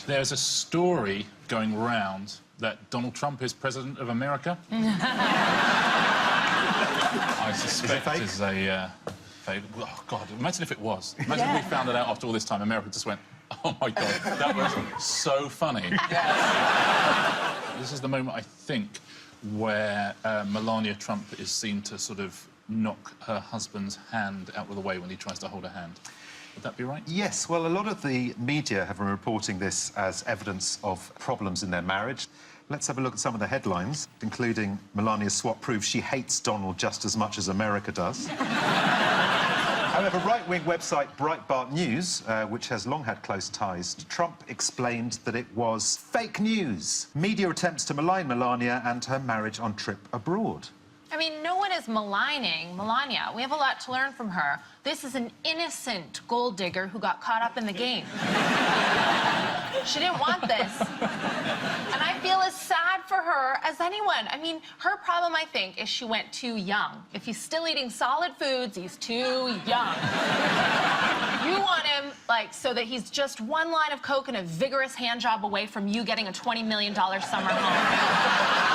There's a story going round that Donald Trump is president of America. I suspect is a fake. Oh, God, imagine if it was. Imagine if we found it out after all this time. America just went, oh, my God, that was so funny. This is the moment, I think, where Melania Trump is seen to sort of knock her husband's hand out of the way when he tries to hold her hand. Would that be right? Yes, well, a lot of the media have been reporting this as evidence of problems in their marriage. Let's have a look at some of the headlines, including Melania's swap proves she hates Donald just as much as America does. However, right-wing website Breitbart News, which has long had close ties to Trump, explained that it was fake news. Media attempts to malign Melania and her marriage on trip abroad. I mean, no one is maligning Melania. We have a lot to learn from her. This is an innocent gold digger who got caught up in the game. She didn't want this. And I feel as sad for her as anyone. I mean, her problem, I think, is she went too young. If he's still eating solid foods, he's too young. You want him, like, so that he's just one line of coke and a vigorous hand job away from you getting a $20 million summer home.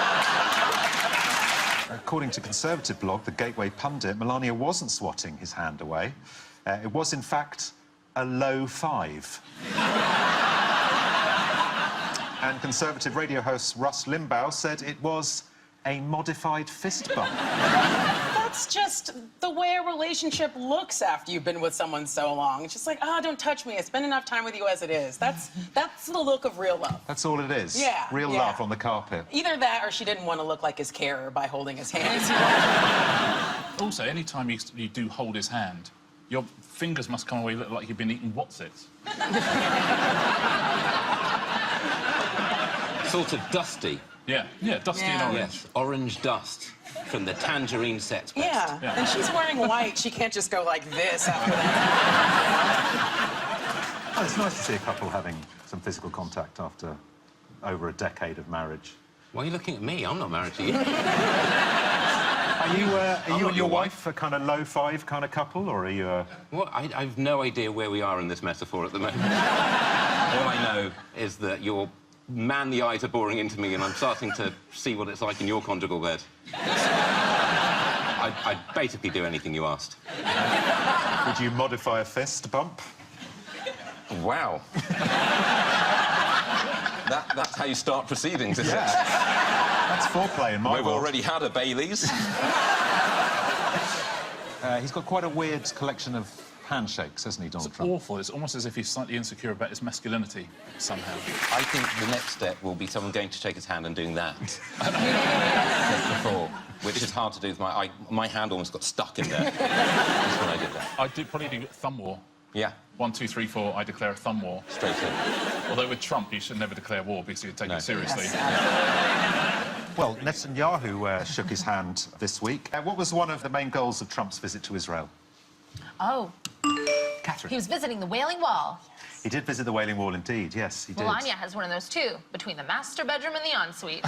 According to Conservative blog, The Gateway Pundit, Melania wasn't swatting his hand away. It was, in fact, a low five. And Conservative radio host Russ Limbaugh said it was a modified fist bump. That's just the way a relationship looks after you've been with someone so long. It's just like, oh, don't touch me. I spend enough time with you as it is. That's the look of real love. That's all it is? Yeah. Real love on the carpet. Either that or she didn't want to look like his carer by holding his hands. Also, any time you do hold his hand, your fingers must come away look like you've been eating Wotsits. Sort of dusty. Yeah, dusty and orange. Yes, orange dust from the tangerine sex pest. Yeah, and she's wearing white. She can't just go like this after that. Oh, it's nice to see a couple having some physical contact after over a decade of marriage. Why are you looking at me? I'm not married to you. Are you and your wife a kind of low five kind of couple, or are you a... Well, I've no idea where we are in this metaphor at the moment. All I know is that your manly eyes are boring into me and I'm starting to see what it's like in your conjugal bed. I'd basically do anything you asked. Would you modify a fist bump? Wow. That's how you start proceedings, isn't it? That's foreplay in my We've world. already had a Bailey's. He's got quite a weird collection of handshakes, hasn't he, Donald Trump? Awful. It's almost as if he's slightly insecure about his masculinity, somehow. I think the next step will be someone going to shake his hand and doing that. Just before, which is hard to do with my hand almost got stuck in there. Just when I did that. I'd probably do thumb war. Yeah. 1, 2, 3, 4, I declare a thumb war. Straight in. Although with Trump, you should never declare war because he'd take it seriously. Well, Netanyahu shook his hand this week. What was one of the main goals of Trump's visit to Israel? Oh. Catherine. He was visiting the Wailing Wall. He did visit the Wailing Wall, indeed. Yes, he did. Melania has one of those, too, between the master bedroom and the ensuite.